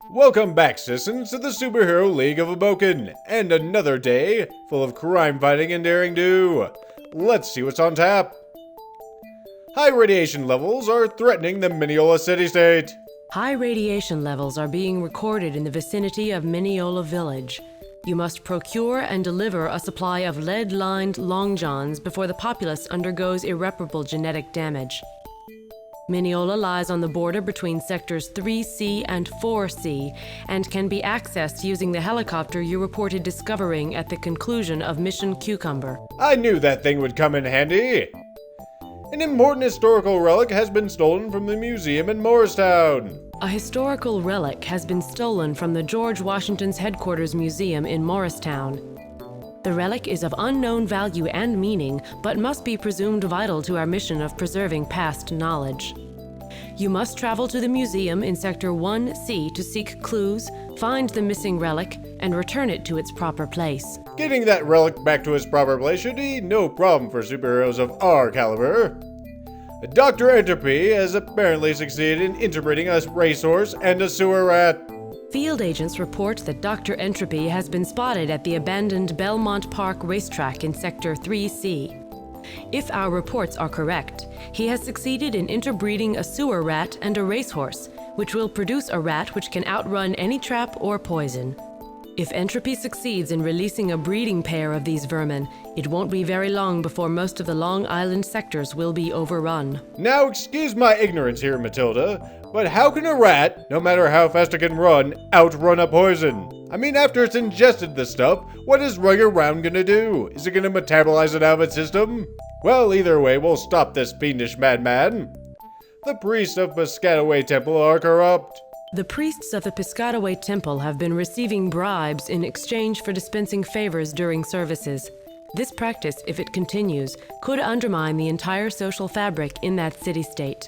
Welcome back, citizens, to the Superhero League of Hoboken, and another day full of crime fighting and daring do. Let's see what's on tap. High radiation levels are threatening the Mineola city-state. High radiation levels are being recorded in the vicinity of Mineola Village. You must procure and deliver a supply of lead-lined long johns before the populace undergoes irreparable genetic damage. Mineola lies on the border between sectors 3C and 4C and can be accessed using the helicopter you reported discovering at the conclusion of Mission Cucumber. I knew that thing would come in handy. An important historical relic has been stolen from the museum in Morristown. A historical relic has been stolen from the George Washington's Headquarters Museum in Morristown. The relic is of unknown value and meaning, but must be presumed vital to our mission of preserving past knowledge. You must travel to the museum in Sector 1C to seek clues, find the missing relic, and return it to its proper place. Getting that relic back to its proper place should be no problem for superheroes of our caliber. Dr. Entropy has apparently succeeded in interbreeding a racehorse and a sewer rat. Field agents report that Dr. Entropy has been spotted at the abandoned Belmont Park racetrack in Sector 3C. If our reports are correct, he has succeeded in interbreeding a sewer rat and a racehorse, which will produce a rat which can outrun any trap or poison. If Entropy succeeds in releasing a breeding pair of these vermin, it won't be very long before most of the Long Island sectors will be overrun. Now, excuse my ignorance here, Matilda, but how can a rat, no matter how fast it can run, outrun a poison? I mean, after it's ingested the stuff, what is running around gonna do? Is it gonna metabolize it out of its system? Well, either way, we'll stop this fiendish madman. The priests of Piscataway Temple are corrupt. The priests of the Piscataway Temple have been receiving bribes in exchange for dispensing favors during services. This practice, if it continues, could undermine the entire social fabric in that city-state.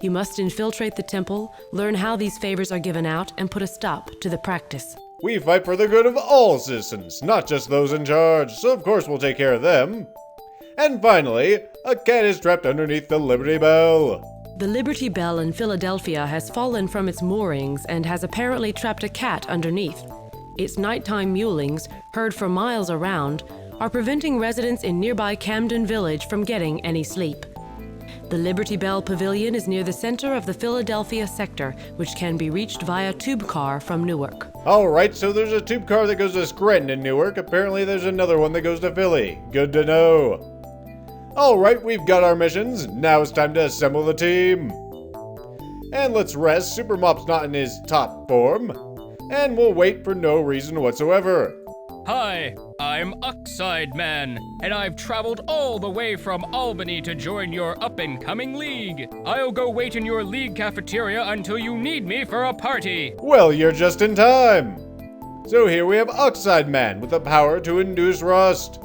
You must infiltrate the temple, learn how these favors are given out, and put a stop to the practice. We fight for the good of all citizens, not just those in charge, so of course we'll take care of them. And finally, a cat is trapped underneath the Liberty Bell. The Liberty Bell in Philadelphia has fallen from its moorings and has apparently trapped a cat underneath. Its nighttime meulings, heard for miles around, are preventing residents in nearby Camden Village from getting any sleep. The Liberty Bell Pavilion is near the center of the Philadelphia sector, which can be reached via tube car from Newark. Alright, so there's a tube car that goes to Scranton and Newark. Apparently there's another one that goes to Philly. Good to know. Alright, we've got our missions. Now it's time to assemble the team. And let's rest. Super Mop's not in his top form. And we'll wait for no reason whatsoever. Hi, I'm Oxide Man, and I've traveled all the way from Albany to join your up-and-coming league. I'll go wait in your league cafeteria until you need me for a party. Well, you're just in time. So here we have Oxide Man with the power to induce rust.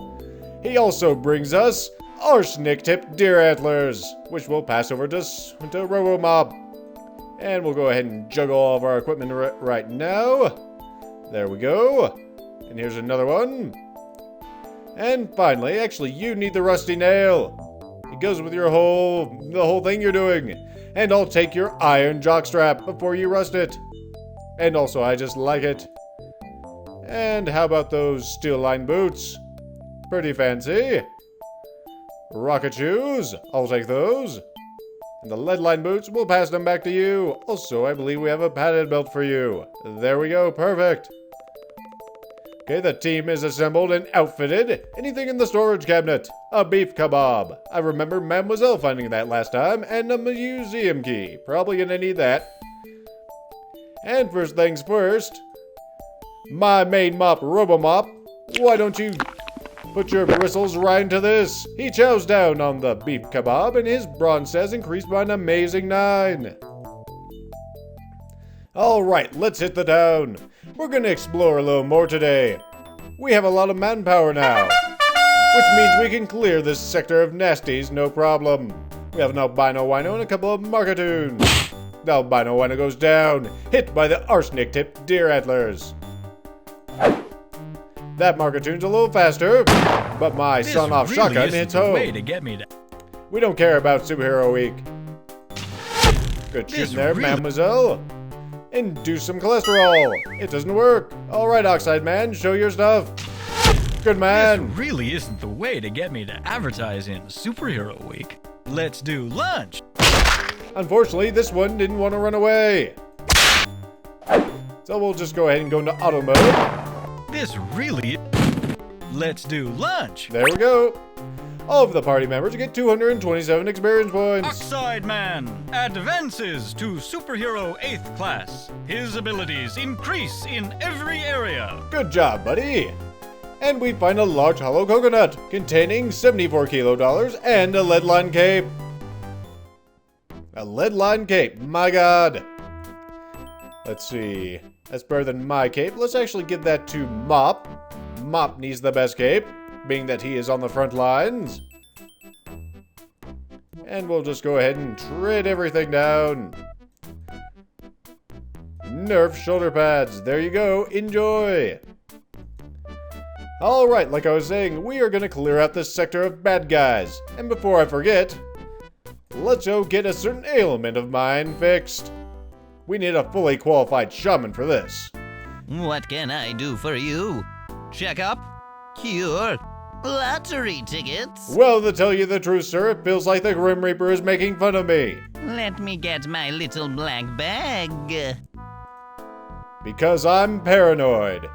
He also brings us arsenic-tipped deer antlers, which we'll pass over to RoboMop. And we'll go ahead and juggle all of our equipment right now. There we go. And here's another one. And finally, actually, you need the rusty nail. It goes with the whole thing you're doing. And I'll take your iron jockstrap before you rust it. And also, I just like it. And how about those steel-lined boots? Pretty fancy. Rocket shoes, I'll take those. And the lead-lined boots, we'll pass them back to you. Also, I believe we have a padded belt for you. There we go, perfect. Okay, the team is assembled and outfitted. Anything in the storage cabinet? A beef kebab. I remember Mademoiselle finding that last time, and a museum key. Probably gonna need that. And first things first, my main mop, RoboMop, why don't you put your bristles right into this? He chows down on the beef kebab, and his bronze stats increased by an amazing 9. Alright, let's hit the town. We're gonna explore a little more today. We have a lot of manpower now, which means we can clear this sector of nasties no problem. We have an albino wino and a couple of markatoons. The albino wino goes down, hit by the arsenic-tipped deer antlers. That markatoon's a little faster, but my sawn-off shotgun hits home. Way to get me to... We don't care about Superhero Week. Good shooting there, mademoiselle. Induce some cholesterol. It doesn't work. Alright, Oxide Man, show your stuff. Good man. This really isn't the way to get me to advertise in Superhero Week. Let's do lunch. Unfortunately, this one didn't want to run away. So we'll just go ahead and go into auto mode. This really... Let's do lunch. There we go. All of the party members get 227 experience points. Oxide Man advances to Superhero 8th class. His abilities increase in every area. Good job, buddy. And we find a large hollow coconut containing 74 kilo dollars and a lead line cape. A lead line cape, my god. Let's see. That's better than my cape. Let's actually give that to Mop. Mop needs the best cape, being that he is on the front lines. And we'll just go ahead and trade everything down. Nerf shoulder pads. There you go. Enjoy. Alright, like I was saying, we are going to clear out this sector of bad guys. And before I forget, let's go get a certain ailment of mine fixed. We need a fully qualified shaman for this. What can I do for you? Checkup? Cure? Lottery tickets? Well, to tell you the truth, sir, it feels like the Grim Reaper is making fun of me. Let me get my little black bag. Because I'm paranoid.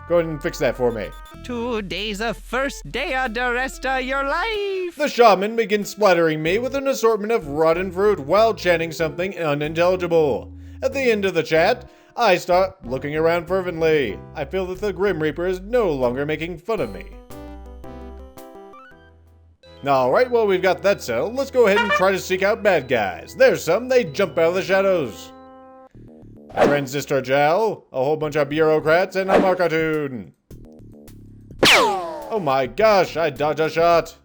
Go ahead and fix that for me. Today's the first day of the rest of your life. The shaman begins splattering me with an assortment of rotten fruit while chanting something unintelligible. At the end of the chat, I start looking around fervently. I feel that the Grim Reaper is no longer making fun of me. Alright, well, we've got that settled. Let's go ahead and try to seek out bad guys. There's some, they jump out of the shadows. A transistor gel, a whole bunch of bureaucrats, and a markatoon. Oh my gosh, I dodged a shot.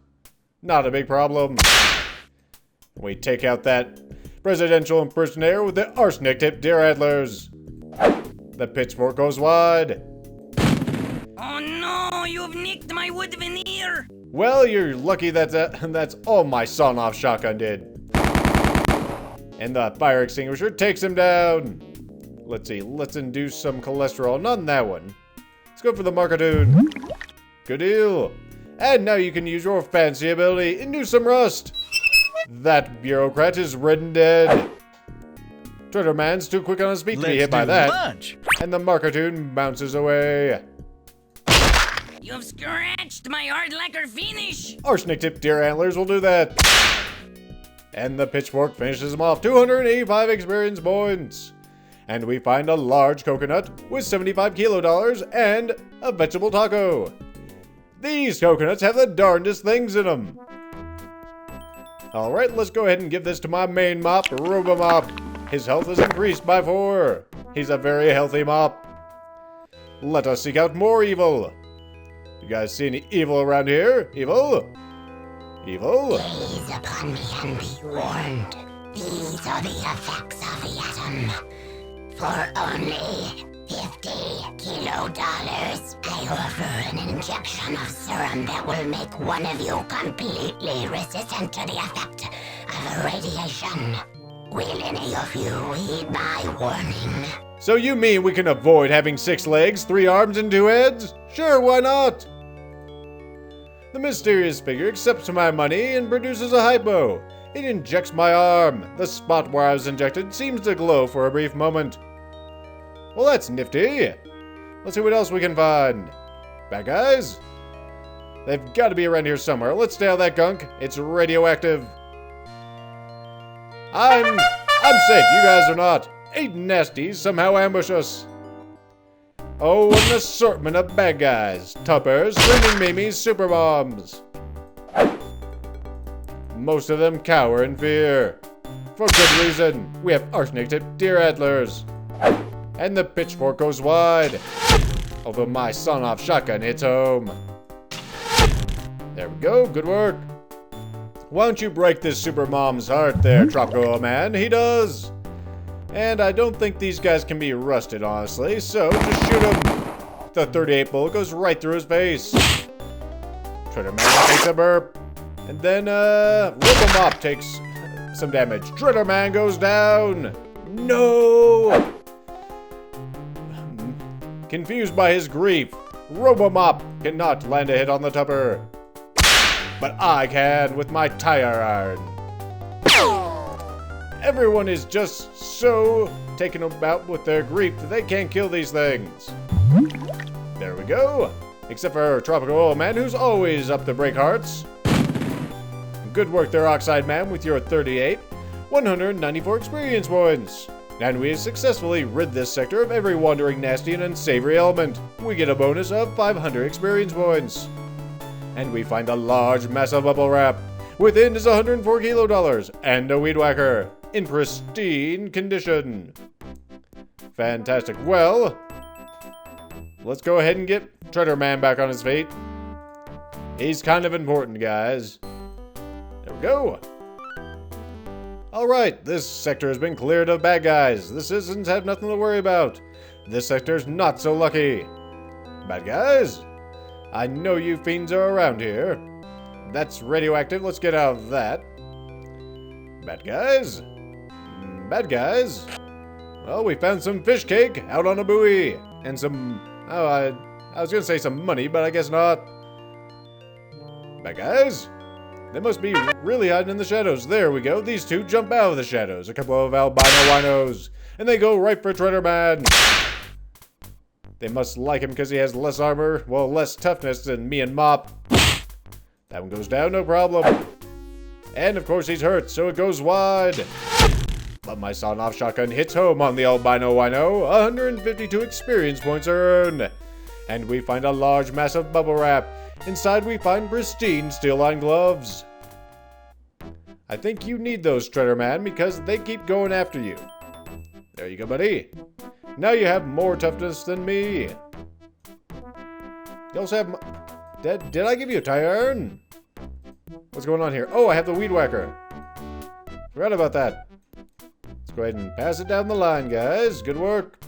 Not a big problem. We take out that presidential impersonator with the arsenic-tipped deer antlers. The pitchfork goes wide. Oh no, you've nicked my wood veneer! Well, you're lucky that that's all my sawn-off shotgun did. And the fire extinguisher takes him down. Let's see, let's induce some cholesterol. Not in that one. Let's go for the markatoon. Good deal. And now you can use your fancy ability, induce some rust. That bureaucrat is red and dead. Turtle Man's too quick on his feet to be hit by that. Lunch. And the markatoon bounces away. You've scratched my hard lacquer finish! Arsenic-tipped deer antlers will do that. And the pitchfork finishes him off. 285 experience points. And we find a large coconut with 75 kilo dollars and a vegetable taco. These coconuts have the darndest things in them. Alright, let's go ahead and give this to my main mop, RoboMop. His health is increased by 4. He's a very healthy mop. Let us seek out more evil. You guys see any evil around here? Evil? Evil? Gaze upon me and be warned. These are the effects of the atom. For only 50 kilo dollars, I offer an injection of serum that will make one of you completely resistant to the effect of radiation. Will any of you heed my warning? So you mean we can avoid having 6 legs, 3 arms, and 2 heads? Sure, why not? The mysterious figure accepts my money and produces a hypo. It injects my arm. The spot where I was injected seems to glow for a brief moment. Well, that's nifty. Let's see what else we can find. Bad guys? They've got to be around here somewhere. Let's stay out of that gunk. It's radioactive. I'm safe. You guys are not. 8 nasties somehow ambush us. Oh, what an assortment of bad guys. Tuppers, Screaming Mimis, Super Bombs. Most of them cower in fear. For good reason. We have arsenic-tipped deer antlers. And the pitchfork goes wide. Although my sawn-off shotgun hits home. There we go. Good work. Why don't you break this super mom's heart there, Tropical Man? He does. And I don't think these guys can be rusted, honestly, so just shoot him. The 38 bullet goes right through his face. Shredder Man takes a burp. And then, RoboMop takes some damage. Shredder Man goes down. No! confused by his grief, Robomop cannot land a hit on the tupper. But I can with my tire iron. Everyone is just so taken about with their grief that they can't kill these things. There we go. Except for Tropical Oil Man, who's always up to break hearts. Good work there, Oxide Man, with your 38, 194 experience points. And we have successfully rid this sector of every wandering nasty and unsavory element. We get a bonus of 500 experience points. And we find a large massive bubble wrap. Within is 104 kilo dollars and a weed whacker in pristine condition. Fantastic. Well, let's go ahead and get Treader Man back on his feet. He's kind of important, guys. There we go. Alright, this sector has been cleared of bad guys. The citizens have nothing to worry about. This sector's not so lucky. Bad guys? I know you fiends are around here. That's radioactive. Let's get out of that. Bad guys? Bad guys? Well, we found some fish cake out on a buoy. And some... oh, I was gonna say some money, but I guess not. Bad guys? They must be really hiding in the shadows. There we go. These two jump out of the shadows. A couple of albino winos. And they go right for Treader Man. They must like him because he has less armor. Well, less toughness than me and Mop. That one goes down, no problem. And of course he's hurt, so it goes wide. But my sawn-off shotgun hits home on the albino wino. 152 experience points are earned. And we find a large, massive bubble wrap. Inside we find pristine steel-lined gloves. I think you need those, Treader Man, because they keep going after you. There you go, buddy. Now you have more toughness than me. You also have... Did I give you a tire iron? What's going on here? Oh, I have the weed whacker. Forgot about that. Let's go ahead and pass it down the line, guys. Good work.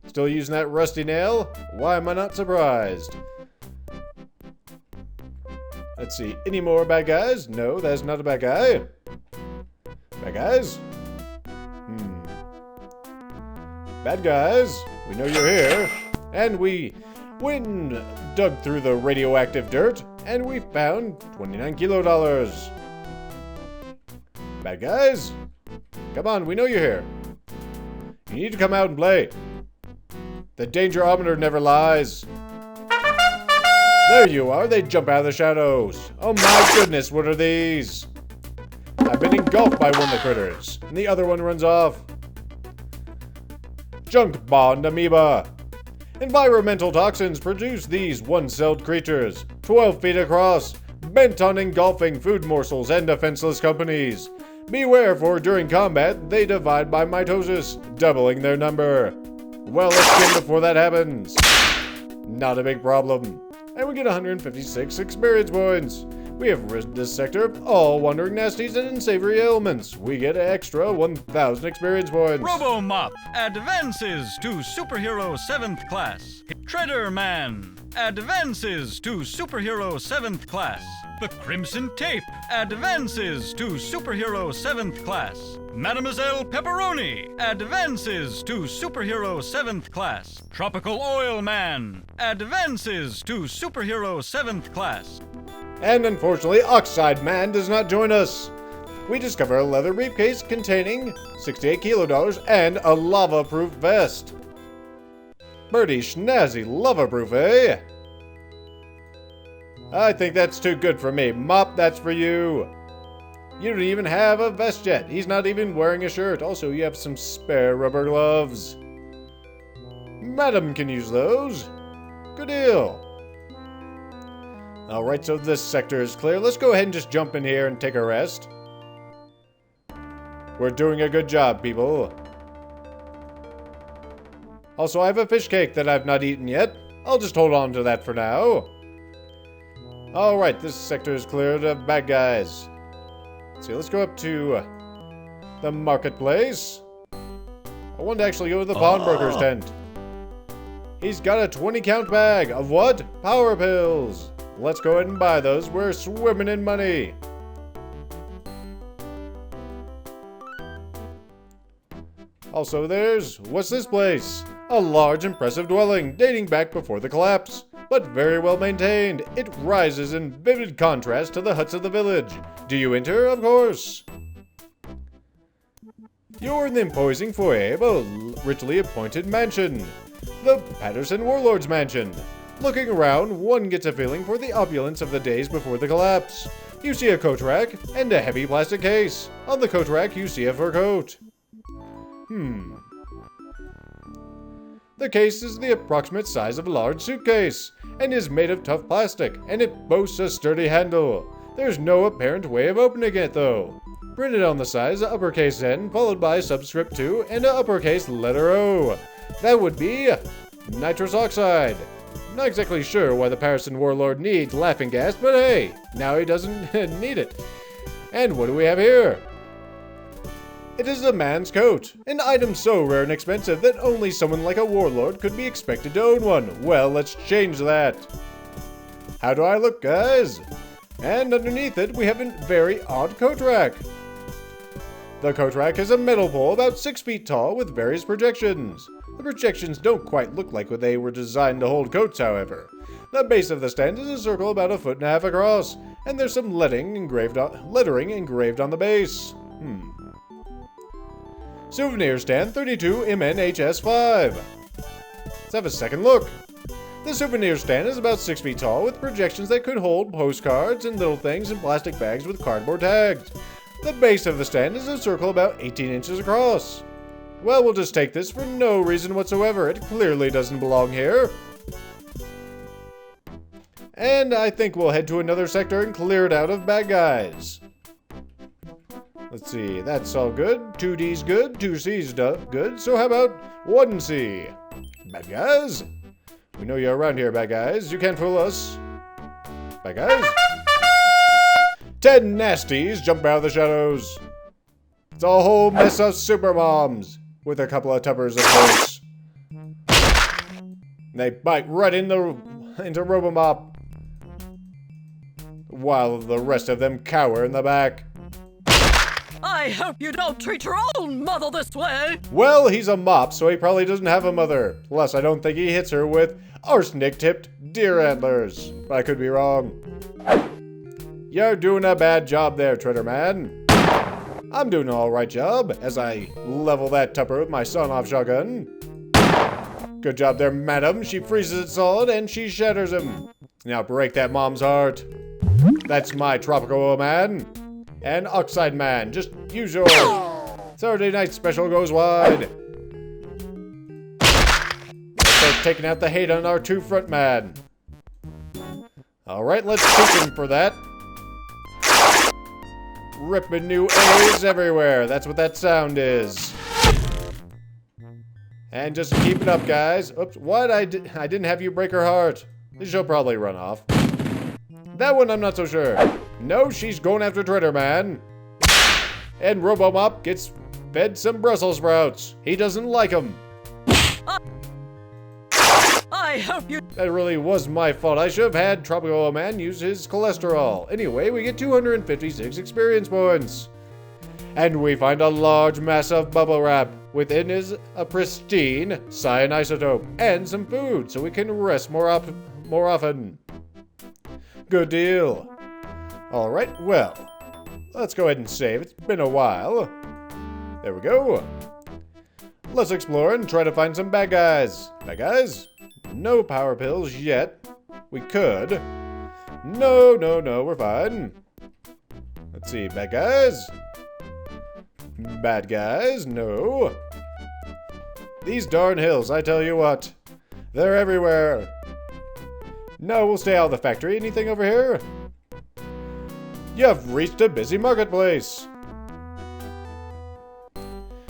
Still using that rusty nail? Why am I not surprised? Let's see. Any more bad guys? No, that's not a bad guy. Bad guys? Bad guys, we know you're here. And we went and dug through the radioactive dirt, and we found 29 kilo dollars. Bad guys? Come on, we know you're here. You need to come out and play. The dangerometer never lies. There you are, they jump out of the shadows. Oh my goodness, what are these? I've been engulfed by one of the critters, and the other one runs off. Junk Bond Amoeba. Environmental toxins produce these one-celled creatures, 12 feet across, bent on engulfing food morsels and defenseless companies. Beware, for during combat, they divide by mitosis, doubling their number. Well, let's get before that happens. Not a big problem. And we get 156 experience points. We have rid this sector of all wandering nasties and unsavory elements. We get an extra 1,000 experience points. Robomop advances to Superhero 7th Class. Treader Man advances to Superhero 7th Class. The Crimson Tape advances to Superhero 7th Class. Mademoiselle Pepperoni advances to Superhero 7th Class. Tropical Oil Man advances to Superhero 7th Class. And unfortunately, Oxide Man does not join us. We discover a leather briefcase containing 68 kilo dollars and a lava-proof vest. Pretty snazzy lava-proof, eh? I think that's too good for me. Mop, that's for you. You don't even have a vest yet. He's not even wearing a shirt. Also, you have some spare rubber gloves. Madam can use those. Good deal. Alright, so this sector is clear. Let's go ahead and just jump in here and take a rest. We're doing a good job, people. Also, I have a fish cake that I've not eaten yet. I'll just hold on to that for now. Alright, this sector is cleared of bad guys. Let's see, let's go up to the marketplace. I want to actually go to the pawnbroker's tent. He's got a 20 count bag of what? Power pills. Let's go ahead and buy those. We're swimming in money. Also, what's this place? A large, impressive dwelling dating back before the collapse, but very well maintained. It rises in vivid contrast to the huts of the village. Do you enter? Of course. You're in the imposing foyer of a richly appointed mansion, the Patterson Warlord's Mansion. Looking around, one gets a feeling for the opulence of the days before the collapse. You see a coat rack and a heavy plastic case. On the coat rack, you see a fur coat. The case is the approximate size of a large suitcase, and is made of tough plastic, and it boasts a sturdy handle. There's no apparent way of opening it, though. Printed on the side is uppercase N, followed by subscript 2 and an uppercase letter O. That would be nitrous oxide. Not exactly sure why the Patterson Warlord needs laughing gas, but hey, now he doesn't need it. And what do we have here? It is a man's coat, an item so rare and expensive that only someone like a warlord could be expected to own one. Well, let's change that. How do I look, guys? And underneath it, we have a very odd coat rack. The coat rack is a metal pole about 6 feet tall with various projections. The projections don't quite look like what they were designed to hold coats, however. The base of the stand is a circle about 1.5 feet across, and there's some lettering engraved on the base. Souvenir stand 32 MNHS5. Let's have a second look. The souvenir stand is about 6 feet tall with projections that could hold postcards and little things in plastic bags with cardboard tags. The base of the stand is a circle about 18 inches across. Well, we'll just take this for no reason whatsoever. It clearly doesn't belong here. And I think we'll head to another sector and clear it out of bad guys. Let's see, that's all good. 2D's good, 2C's good, so how about 1C? Bad guys? We know you're around here, bad guys. You can't fool us. Bad guys? 10 nasties jump out of the shadows. It's a whole mess of super moms, with a couple of tuppers, of course. They bite right into Robomop, while the rest of them cower in the back. I hope you don't treat your own mother this way! Well, he's a mop, so he probably doesn't have a mother. Plus, I don't think he hits her with arsenic-tipped deer antlers. But I could be wrong. You're doing a bad job there, Treader Man. I'm doing an alright job, as I level that tupper with my sawn-off shotgun. Good job there, madam. She freezes it solid, and she shatters him. Now break that mom's heart. That's my Tropical Man. And Oxide Man, just use yours. Saturday night special goes wide. Let's start taking out the hate on our two front man. Alright, let's shoot him for that. Ripping new A's everywhere. That's what that sound is. And just keep it up, guys. Oops, what? I didn't have you break her heart. She'll probably run off. That one I'm not so sure. No, she's going after Treader Man. And Robomop gets fed some Brussels sprouts. He doesn't like them. I hope you... That really was my fault. I should have had Tropical Man use his cholesterol. Anyway, we get 256 experience points. And we find a large mass of bubble wrap. Within is a pristine cyan isotope and some food so we can rest more often. Good deal. Alright, well, let's go ahead and save. It's been a while. There we go. Let's explore and try to find some bad guys. Bad guys? No power pills yet. We could. No, we're fine. Let's see, bad guys? Bad guys? No. These darn hills, I tell you what. They're everywhere. No, we'll stay out of the factory. Anything over here? You've reached a busy marketplace.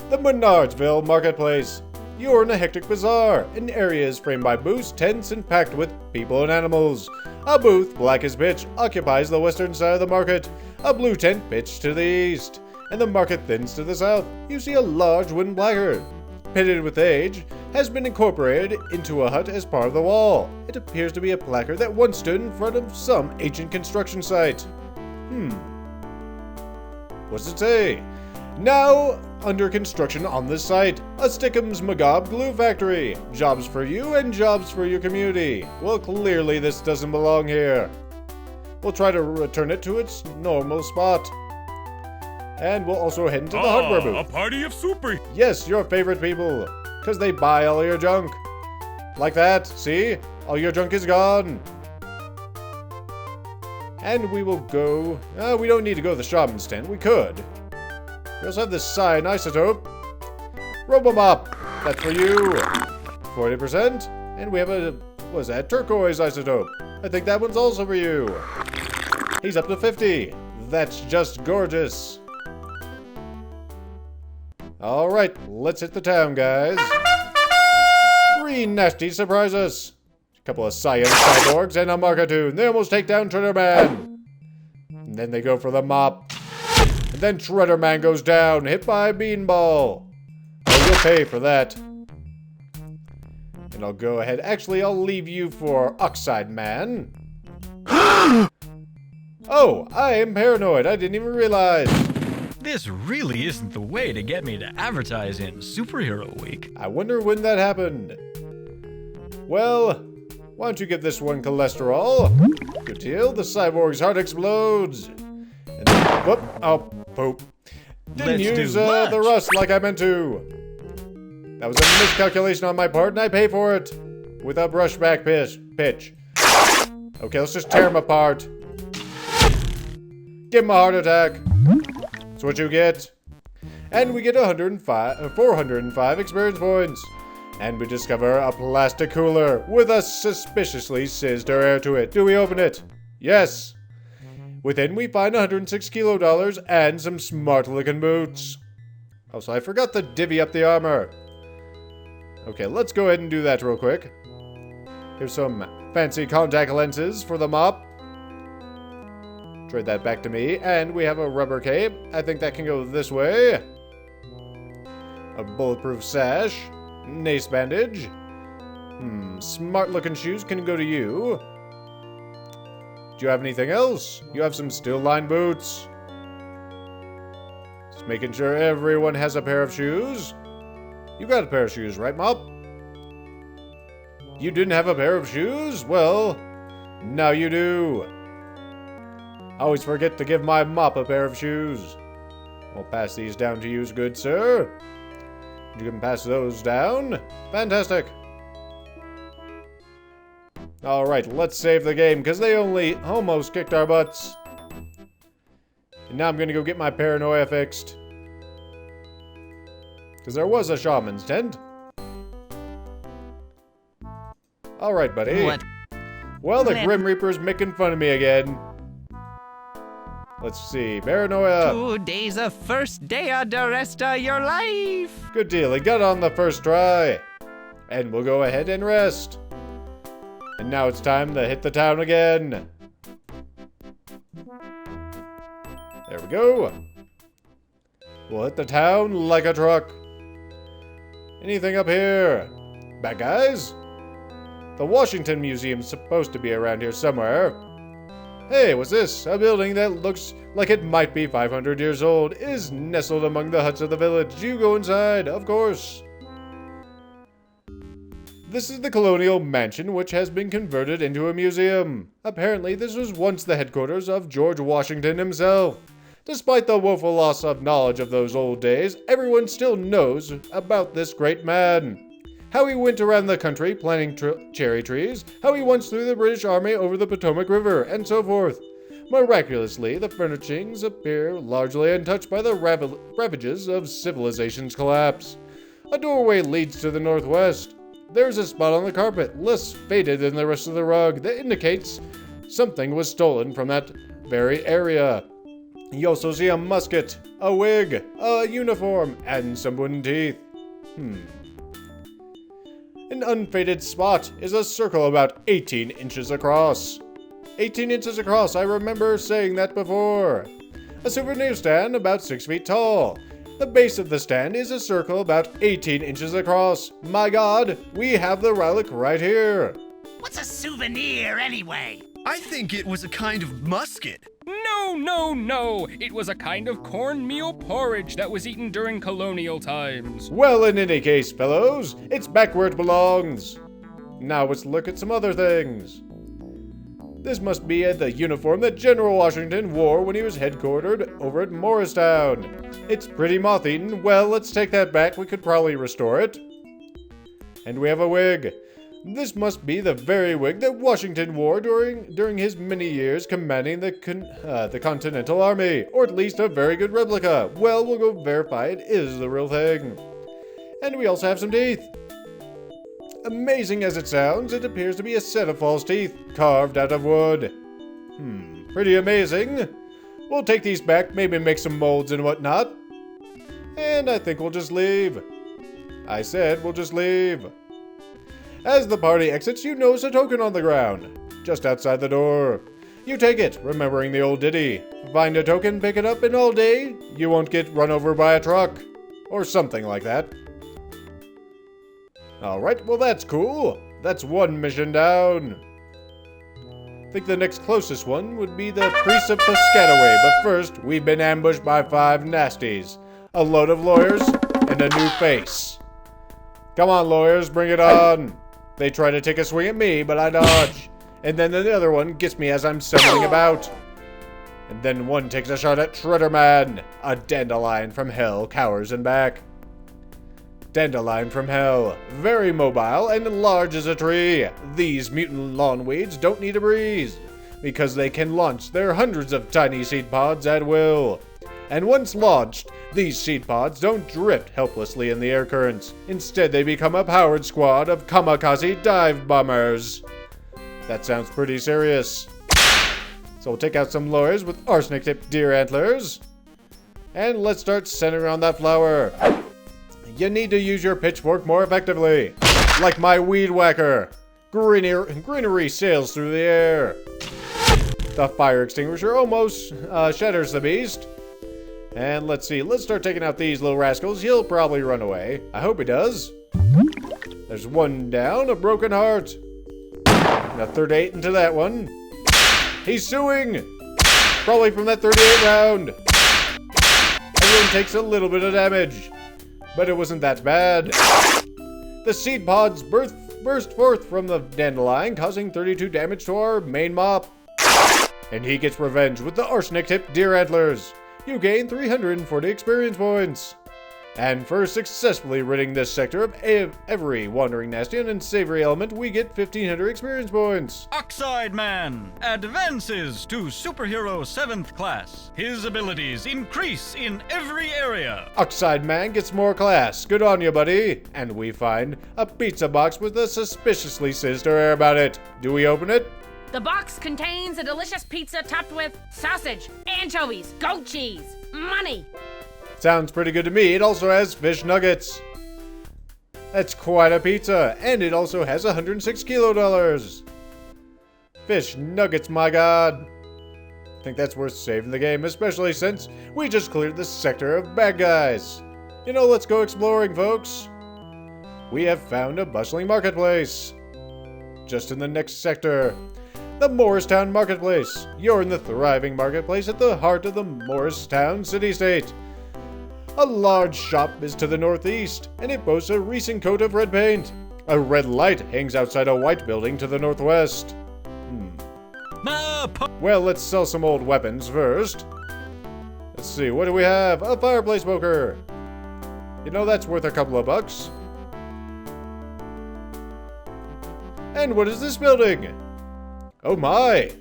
The Menardsville Marketplace. You're in a hectic bazaar. An area is framed by booths, tents, and packed with people and animals. A booth, black as pitch, occupies the western side of the market. A blue tent pitched to the east, and the market thins to the south. You see a large wooden placard, pitted with age, has been incorporated into a hut as part of the wall. It appears to be a placard that once stood in front of some ancient construction site. What's it say? Now under construction on this site. A Stickums Magob glue factory. Jobs for you and jobs for your community. Well, clearly this doesn't belong here. We'll try to return it to its normal spot. And we'll also head into the hardware booth. A party of super. Yes, your favorite people. Because they buy all your junk. Like that, see? All your junk is gone. And we will go... we don't need to go to the shaman's tent. We could. We also have this cyan isotope. Robomop. That's for you. 40%. And we have a... what is that? Turquoise isotope. I think that one's also for you. He's up to 50. That's just gorgeous. Alright, let's hit the town, guys. 3 nasty surprises. A couple of science cyborgs and a Markatoon. They almost take down Shredder Man. And then they go for the mop. And then Shredder Man goes down, hit by a beanball. Oh, you'll pay for that. And I'll go ahead. Actually, I'll leave you for Oxide Man. Oh, I am paranoid. I didn't even realize. This really isn't the way to get me to advertise in Superhero Week. I wonder when that happened. Well, why don't you give this one cholesterol? Good deal. The cyborg's heart explodes. And then, whoop, oh, poop. Didn't use the rust like I meant to. That was a miscalculation on my part, and I pay for it. With a brushback pitch. Okay, let's just tear him apart. Give him a heart attack. That's what you get. And we get 405 experience points. And we discover a plastic cooler with a suspiciously sizzed air to it. Do we open it? Yes. Within we find 106 kilo dollars and some smart looking boots. Oh, so I forgot to divvy up the armor. Okay, let's go ahead and do that real quick. Here's some fancy contact lenses for the mop. Trade that back to me. And we have a rubber cape. I think that can go this way. A bulletproof sash. An ace bandage. Smart looking shoes can go to you. Do you have anything else? You have some steel line boots. Just making sure everyone has a pair of shoes. You got a pair of shoes, right, Mop? You didn't have a pair of shoes? Well, now you do. I always forget to give my Mop a pair of shoes. I'll pass these down to you, good sir. You can pass those down. Fantastic. Alright, let's save the game, because they only almost kicked our butts. And now I'm going to go get my paranoia fixed. Because there was a shaman's tent. Alright, buddy. What? Well, the Grim Reaper's making fun of me again. Let's see. Paranoia. 2 days of first day of the rest of your life. Good deal. He got on the first try. And we'll go ahead and rest. And now it's time to hit the town again. There we go. We'll hit the town like a truck. Anything up here? Bad guys? The Washington Museum's supposed to be around here somewhere. Hey, what's this? A building that looks like it might be 500 years old is nestled among the huts of the village. You go inside, of course. This is the Colonial Mansion, which has been converted into a museum. Apparently, this was once the headquarters of George Washington himself. Despite the woeful loss of knowledge of those old days, everyone still knows about this great man. How he went around the country planting cherry trees, how he once threw the British Army over the Potomac River, and so forth. Miraculously, the furnishings appear largely untouched by the ravages of civilization's collapse. A doorway leads to the northwest. There's a spot on the carpet, less faded than the rest of the rug, that indicates something was stolen from that very area. You also see a musket, a wig, a uniform, and some wooden teeth. An unfaded spot is a circle about 18 inches across. 18 inches across, I remember saying that before. A souvenir stand about 6 feet tall. The base of the stand is a circle about 18 inches across. My god, we have the relic right here. What's a souvenir anyway? I think it was a kind of musket. No, no, no! It was a kind of cornmeal porridge that was eaten during colonial times. Well, in any case, fellows, it's back where it belongs. Now let's look at some other things. This must be the uniform that General Washington wore when he was headquartered over at Morristown. It's pretty moth-eaten. Well, let's take that back. We could probably restore it. And we have a wig. This must be the very wig that Washington wore during his many years commanding the Continental Army, or at least a very good replica. Well, we'll go verify it is the real thing. And we also have some teeth. Amazing as it sounds, it appears to be a set of false teeth carved out of wood. Pretty amazing. We'll take these back, maybe make some molds and whatnot. And I think we'll just leave. I said we'll just leave. As the party exits, you notice a token on the ground, just outside the door. You take it, remembering the old ditty. Find a token, pick it up, and all day, you won't get run over by a truck. Or something like that. Alright, well that's cool. That's one mission down. I think the next closest one would be the Priest of Piscataway, but first, we've been ambushed by 5 nasties. A load of lawyers, and a new face. Come on, lawyers, bring it on. They try to take a swing at me, but I dodge. And then the other one gets me as I'm stumbling about. And then one takes a shot at Shredderman. A dandelion from hell cowers in back. Dandelion from hell. Very mobile and large as a tree. These mutant lawn weeds don't need a breeze, because they can launch their hundreds of tiny seed pods at will. And once launched, these seed pods don't drift helplessly in the air currents. Instead, they become a powered squad of kamikaze dive bombers. That sounds pretty serious. So we'll take out some lawyers with arsenic-tipped deer antlers. And let's start centering around that flower. You need to use your pitchfork more effectively. Like my weed whacker. Greenery sails through the air. The fire extinguisher almost shatters the beast. And let's see, let's start taking out these little rascals. He'll probably run away. I hope he does. There's one down, a broken heart. And a 38 into that one. He's suing! Probably from that 38 round. Everyone takes a little bit of damage. But it wasn't that bad. The seed pods burst forth from the dandelion, causing 32 damage to our main mop. And he gets revenge with the arsenic-tipped deer antlers. You gain 340 experience points. And for successfully ridding this sector of every wandering nasty and unsavory element, we get 1500 experience points. Oxide Man advances to Superhero 7th Class. His abilities increase in every area. Oxide Man gets more class. Good on you, buddy. And we find a pizza box with a suspiciously sinister air about it. Do we open it? The box contains a delicious pizza topped with sausage, anchovies, goat cheese, money. Sounds pretty good to me. It also has fish nuggets. That's quite a pizza. And it also has 106 kilo dollars. Fish nuggets, my god. I think that's worth saving the game, especially since we just cleared the sector of bad guys. You know, let's go exploring, folks. We have found a bustling marketplace. Just in the next sector. The Morristown Marketplace. You're in the thriving marketplace at the heart of the Morristown city-state. A large shop is to the northeast, and it boasts a recent coat of red paint. A red light hangs outside a white building to the northwest. Well, let's sell some old weapons first. Let's see, what do we have? A fireplace smoker. You know, that's worth a couple of bucks. And what is this building? Oh my!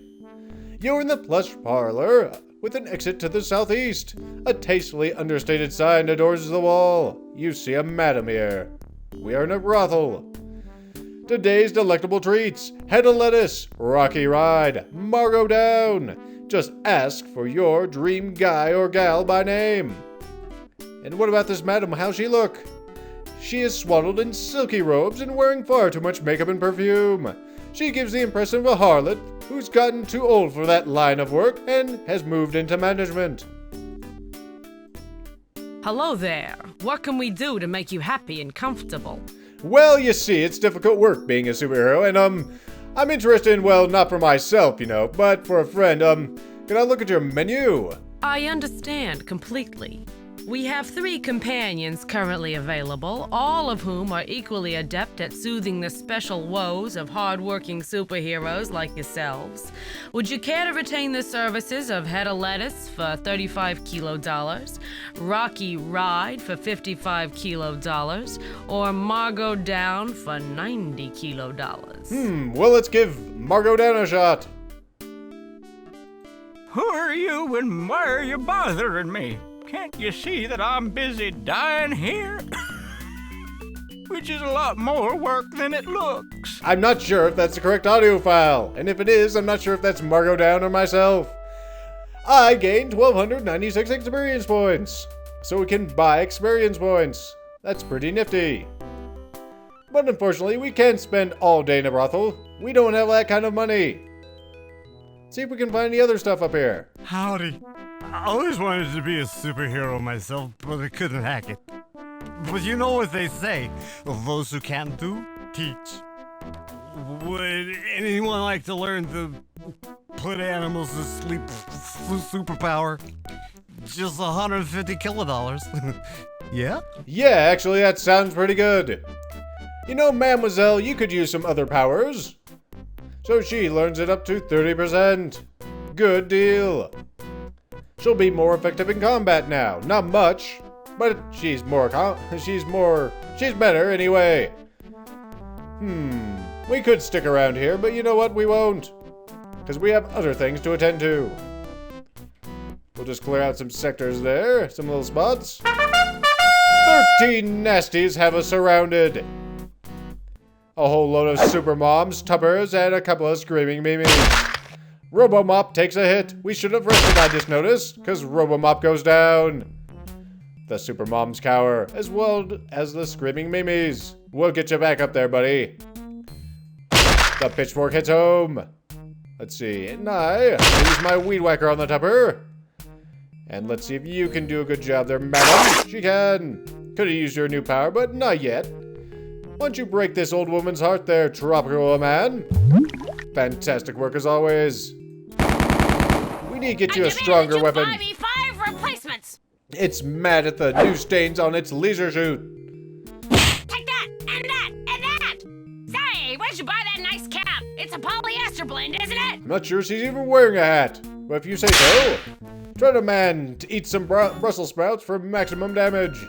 You're in the plush parlor with an exit to the southeast. A tastefully understated sign adorns the wall. You see a madam here. We are in a brothel. Today's delectable treats: head of lettuce, rocky ride, Margot down. Just ask for your dream guy or gal by name. And what about this madam? How's she look? She is swaddled in silky robes and wearing far too much makeup and perfume. She gives the impression of a harlot who's gotten too old for that line of work and has moved into management. Hello there. What can we do to make you happy and comfortable? Well, you see, it's difficult work being a superhero, and I'm interested in, well, not for myself, you know, but for a friend. Can I look at your menu? I understand completely. We have 3 companions currently available, all of whom are equally adept at soothing the special woes of hard-working superheroes like yourselves. Would you care to retain the services of Head of Lettuce for $35 kilo, Rocky Ride for $55 kilo, or Margot Down for $90 kilo? Well, let's give Margot Down a shot. Who are you and why are you bothering me? Can't you see that I'm busy dying here? Which is a lot more work than it looks. I'm not sure if that's the correct audio file, and if it is, I'm not sure if that's Margot Down or myself. I gained 1,296 experience points, so we can buy experience points. That's pretty nifty. But unfortunately, we can't spend all day in a brothel. We don't have that kind of money. See if we can find any other stuff up here. Howdy. I always wanted to be a superhero myself, but I couldn't hack it. But you know what they say, those who can't do, teach. Would anyone like to learn to put animals to sleep superpower? Just $150 kilo. Yeah? Yeah, actually, that sounds pretty good. You know, mademoiselle, you could use some other powers. So she learns it up to 30%. Good deal. She'll be more effective in combat now. Not much, but she's better anyway. We could stick around here, but you know what? We won't. Because we have other things to attend to. We'll just clear out some sectors there, some little spots. 13 nasties have us surrounded. A whole load of super moms, tuppers, and a couple of screaming mimes. Robomop takes a hit. We should have rested, I just noticed, because Robomop goes down. The super moms cower, as well as the screaming mimes. We'll get you back up there, buddy. The pitchfork hits home. Let's see, and I use my weed whacker on the tupper. And let's see if you can do a good job there, madam. She can. Could have used your new power, but not yet. Why don't you break this old woman's heart there, Tropical Man? Fantastic work as always. We need to get you a stronger weapon. Buy me 5 replacements. It's mad at the new stains on its laser suit. Take that, and that, and that. Say, where'd you buy that nice cap? It's a polyester blend, isn't it? I'm not sure she's even wearing a hat. But if you say so, try to man to eat some Brussels sprouts for maximum damage.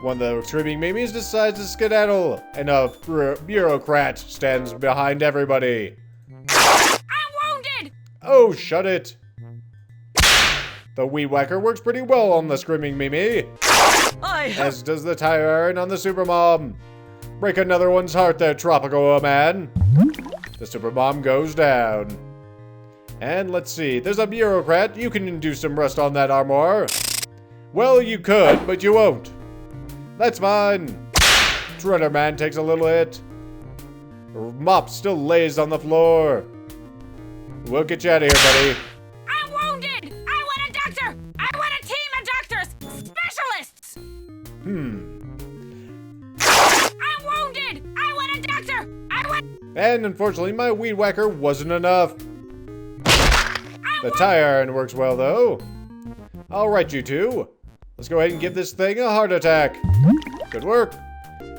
One of the screaming mimes decides to skedaddle, and a bureaucrat stands behind everybody. I'm wounded! Oh, shut it. The weed whacker works pretty well on the screaming mimi, as does the tire iron on the supermom. Break another one's heart there, Tropical Man. The supermom goes down. And let's see, there's a bureaucrat. You can do some rust on that armor. Well, you could, but you won't. That's fine. Shredder Man takes a little hit. Mop still lays on the floor. We'll get you out of here, buddy. I'm wounded! I want a doctor! I want a team of doctors! Specialists! I'm wounded! I want a doctor! And unfortunately, my weed whacker wasn't enough. The tire iron works well, though. All right, you two. Let's go ahead and give this thing a heart attack. Good work.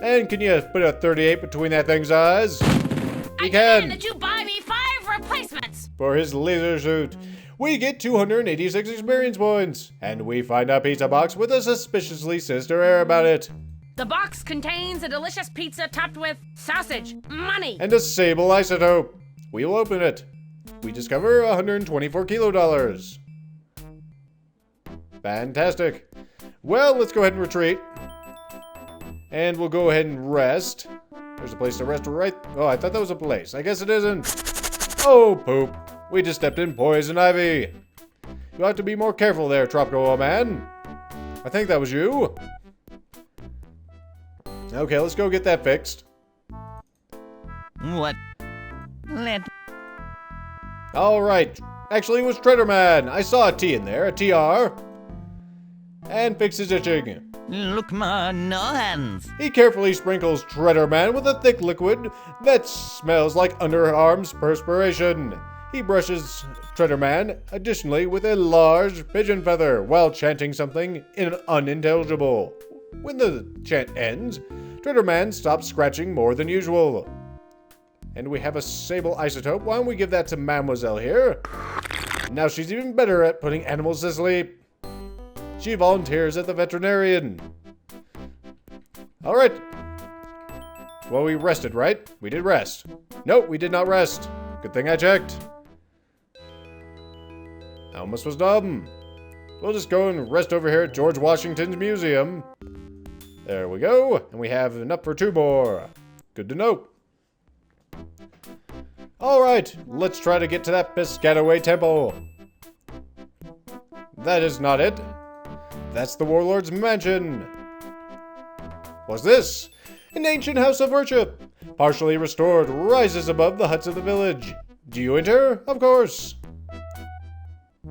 And can you put a 38 between that thing's eyes? I demand that you buy me 5 replacements. For his laser suit, we get 286 experience points. And we find a pizza box with a suspiciously sinister air about it. The box contains a delicious pizza topped with sausage, money, and a sable isotope. We will open it. We discover $124 kilo. Fantastic. Well, let's go ahead and retreat. And we'll go ahead and rest. There's a place to rest right... Oh, I thought that was a place. I guess it isn't. Oh, poop. We just stepped in poison ivy. You'll have to be more careful there, Tropical Man. I think that was you. Okay, let's go get that fixed. What? Alright. Actually, it was Shredder Man. I saw a T in there, a TR. And fix his itching. Look, ma, no hands. He carefully sprinkles Shredder Man with a thick liquid that smells like underarms perspiration. He brushes Treaderman additionally with a large pigeon feather while chanting something unintelligible. When the chant ends, Treaderman stops scratching more than usual. And we have a sable isotope. Why don't we give that to Mademoiselle here? Now she's even better at putting animals to sleep. She volunteers at the veterinarian. Alright. Well, we rested, right? We did rest. Nope, we did not rest. Good thing I checked. I almost was dumb. We'll just go and rest over here at George Washington's Museum. There we go. And we have enough for 2 more. Good to know. Alright, let's try to get to that Piscataway Temple. That is not it. That's the Warlord's Mansion. What's this? An ancient house of worship, partially restored, rises above the huts of the village. Do you enter? Of course.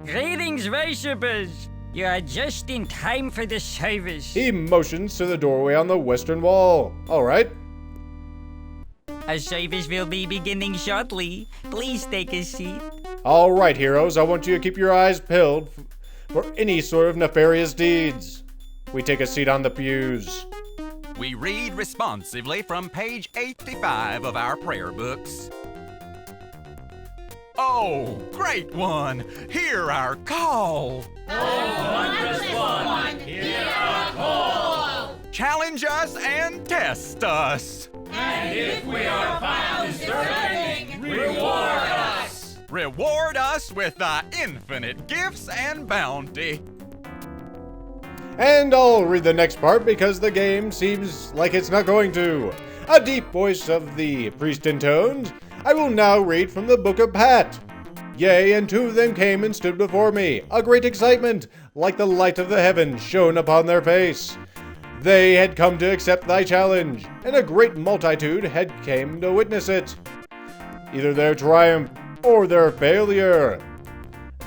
Greetings, worshippers. You are just in time for the service. He motions to the doorway on the western wall. Alright. Our service will be beginning shortly. Please take a seat. Alright, heroes, I want you to keep your eyes peeled for any sort of nefarious deeds. We take a seat on the pews. We read responsively from page 85 of our prayer books. Oh, great one! Hear our call! Oh, wondrous one, hear our call! Challenge us and test us! And if we are found deserving, reward us! Reward us with thy infinite gifts and bounty. And I'll read the next part because the game seems like it's not going to. A deep voice of the priest intones, I will now read from the Book of Pat. Yea, and 2 of them came and stood before me. A great excitement, like the light of the heavens, shone upon their face. They had come to accept thy challenge, and a great multitude had came to witness it. Either their triumph or their failure.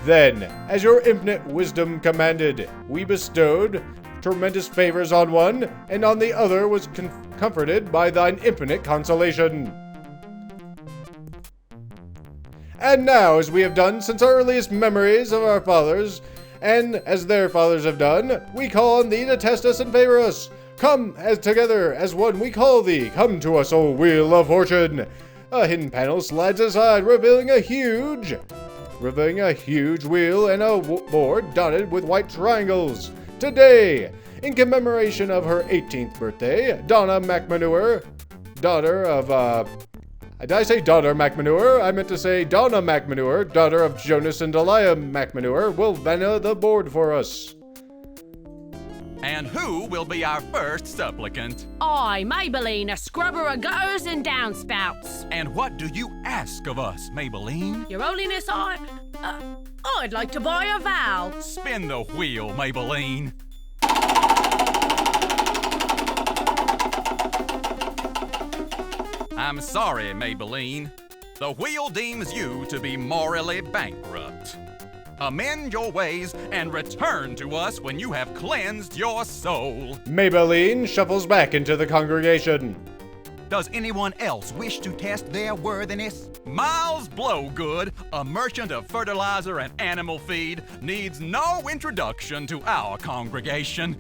Then, as your infinite wisdom commanded, we bestowed tremendous favors on one, and on the other was comforted by thine infinite consolation. And now, as we have done since our earliest memories of our fathers, and as their fathers have done, we call on thee to test us and favor us. Come, as together, as one we call thee. Come to us, O Wheel of Fortune. A hidden panel slides aside, revealing a huge wheel and a board dotted with white triangles. Today, in commemoration of her 18th birthday, Donna McManure, daughter of, did I say daughter McManure? I meant to say Donna McManure, daughter of Jonas and Delia McManure, will vanna the board for us. And who will be our first supplicant? I, Maybelline, a scrubber of gutters and downspouts. And what do you ask of us, Maybelline? Your Holiness, I'd like to buy a vow. Spin the wheel, Maybelline. I'm sorry, Maybelline. The wheel deems you to be morally bankrupt. Amend your ways and return to us when you have cleansed your soul. Maybelline shuffles back into the congregation. Does anyone else wish to test their worthiness? Miles Blowgood, a merchant of fertilizer and animal feed, needs no introduction to our congregation.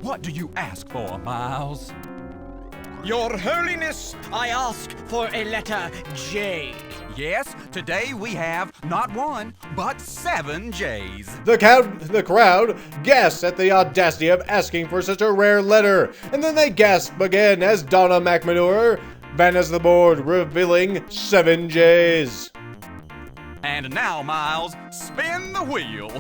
What do you ask for, Miles? Your Holiness, I ask for a letter J. Yes, today we have not 1, but 7 J's. The crowd gasps at the audacity of asking for such a rare letter, and then they gasp again as Donna McManure vannas the board, revealing 7 J's. And now, Miles, spin the wheel.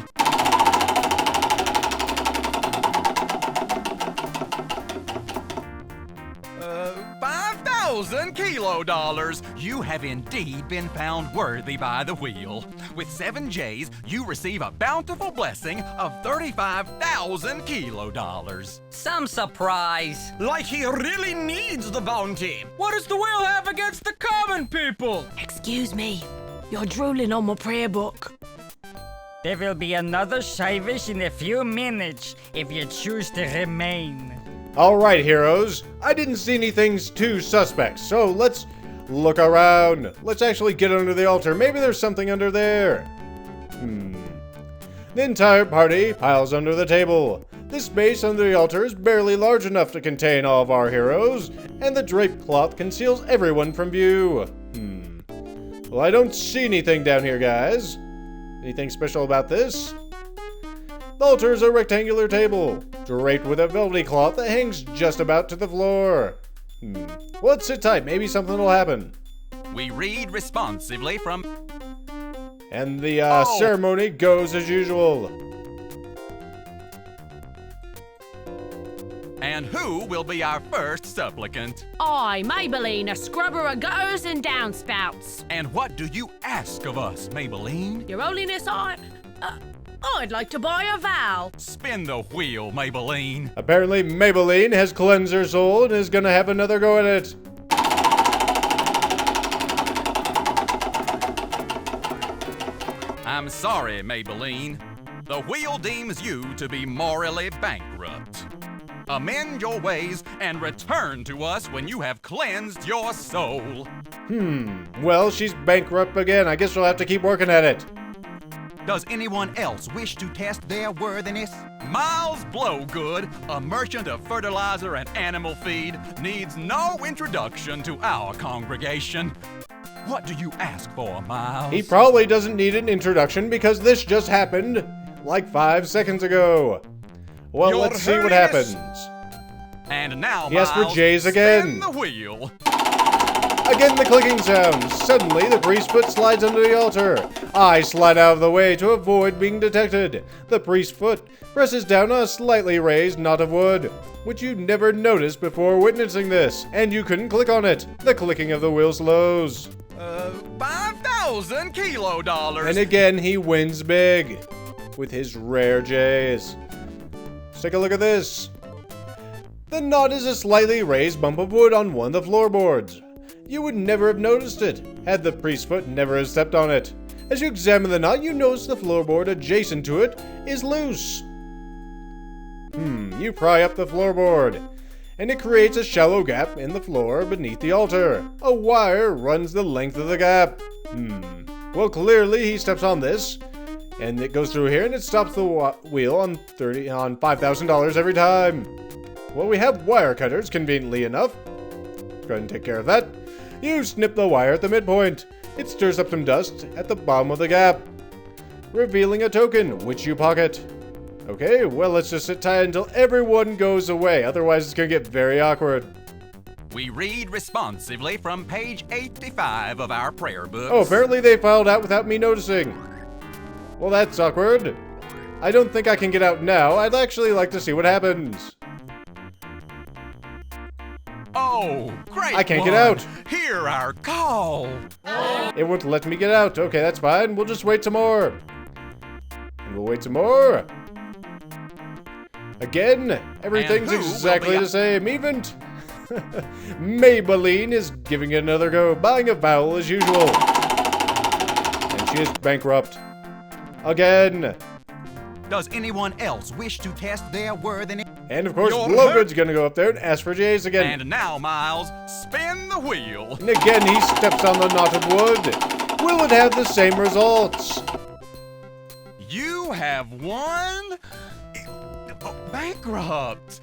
5,000 kilo dollars. You have indeed been found worthy by the wheel. With 7 J's, you receive a bountiful blessing of 35,000 kilo dollars. Some surprise. Like he really needs the bounty. What does the wheel have against the common people? Excuse me, you're drooling on my prayer book. There will be another service in a few minutes if you choose to remain. Alright, heroes. I didn't see anything too suspect, so let's Look around. Let's actually get under the altar. Maybe there's something under there. The entire party piles under the table. This space under the altar is barely large enough to contain all of our heroes, and the draped cloth conceals everyone from view. Well, I don't see anything down here, guys. Anything special about this? The altar is a rectangular table, draped with a velvety cloth that hangs just about to the floor. Well, let's sit tight. Maybe something will happen. We read responsively from... And the ceremony goes as usual. And who will be our first supplicant? I, Maybelline, a scrubber of gutters and downspouts. And what do you ask of us, Maybelline? Your Holiness, I'd like to buy a vow. Spin the wheel, Maybelline. Apparently, Maybelline has cleansed her soul and is gonna have another go at it. I'm sorry, Maybelline. The wheel deems you to be morally bankrupt. Amend your ways and return to us when you have cleansed your soul. Well, she's bankrupt again. I guess we'll have to keep working at it. Does anyone else wish to test their worthiness? Miles Blowgood, a merchant of fertilizer and animal feed, needs no introduction to our congregation. What do you ask for, Miles? He probably doesn't need an introduction because this just happened like 5 seconds ago. Well, let's see what happens. And now, he asked for Miles, J's again. spin the wheel. Again, the clicking sound. Suddenly, the priest's foot slides under the altar. I slide out of the way to avoid being detected. The priest's foot presses down on a slightly raised knot of wood, which you never noticed before witnessing this, and you couldn't click on it. The clicking of the wheel slows. 5,000 kilo dollars. And again, he wins big with his rare J's. Let's take a look at this. The knot is a slightly raised bump of wood on one of the floorboards. You would never have noticed it had the priest's foot never have stepped on it. As you examine the knot, you notice the floorboard adjacent to it is loose. You pry up the floorboard, and it creates a shallow gap in the floor beneath the altar. A wire runs the length of the gap. Well, clearly he steps on this, and it goes through here, and it stops the wheel on $5,000 every time. Well, we have wire cutters, conveniently enough. Let's go ahead and take care of that. You snip the wire at the midpoint. It stirs up some dust at the bottom of the gap, revealing a token, which you pocket. Okay, well, let's just sit tight until everyone goes away. Otherwise, it's gonna get very awkward. We read responsively from page 85 of our prayer books. Oh, apparently they filed out without me noticing. Well, that's awkward. I don't think I can get out now. I'd actually like to see what happens. Oh, great I can't get out. Hear our call. It won't let me get out. Okay, that's fine. We'll just wait some more. And we'll wait some more. Again, everything's exactly the same. Even Maybelline is giving it another go, buying a vowel as usual. And she is bankrupt. Again. Does anyone else wish to test their worthiness? And of course, Blowgood's gonna go up there and ask for J's again. And now, Miles, spin the wheel. And again, he steps on the knot of wood. Will it have the same results? You have won? Bankrupt.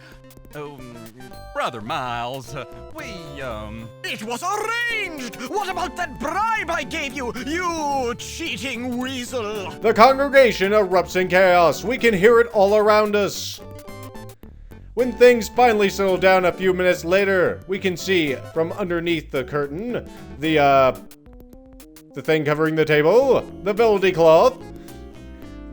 Brother Miles, It was arranged! What about that bribe I gave you, you cheating weasel? The congregation erupts in chaos. We can hear it all around us. When things finally settle down a few minutes later, we can see from underneath the curtain, the thing covering the table, the velvety cloth,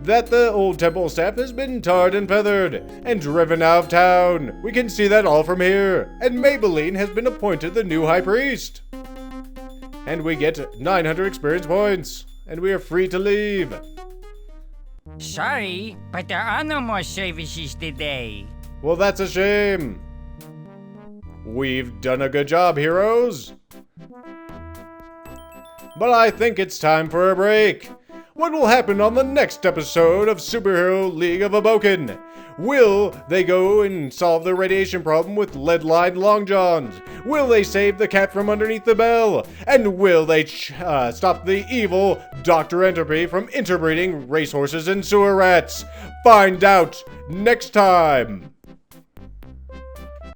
that the old temple staff has been tarred and feathered and driven out of town. We can see that all from here. And Maybelline has been appointed the new high priest. And we get 900 experience points. And we are free to leave. Sorry, but there are no more services today. Well, that's a shame. We've done a good job, heroes. But I think it's time for a break. What will happen on the next episode of Superhero League of Hoboken? Will they go and solve the radiation problem with lead-lined long johns? Will they save the cat from underneath the bell? And will they stop the evil Dr. Entropy from interbreeding racehorses and sewer rats? Find out next time!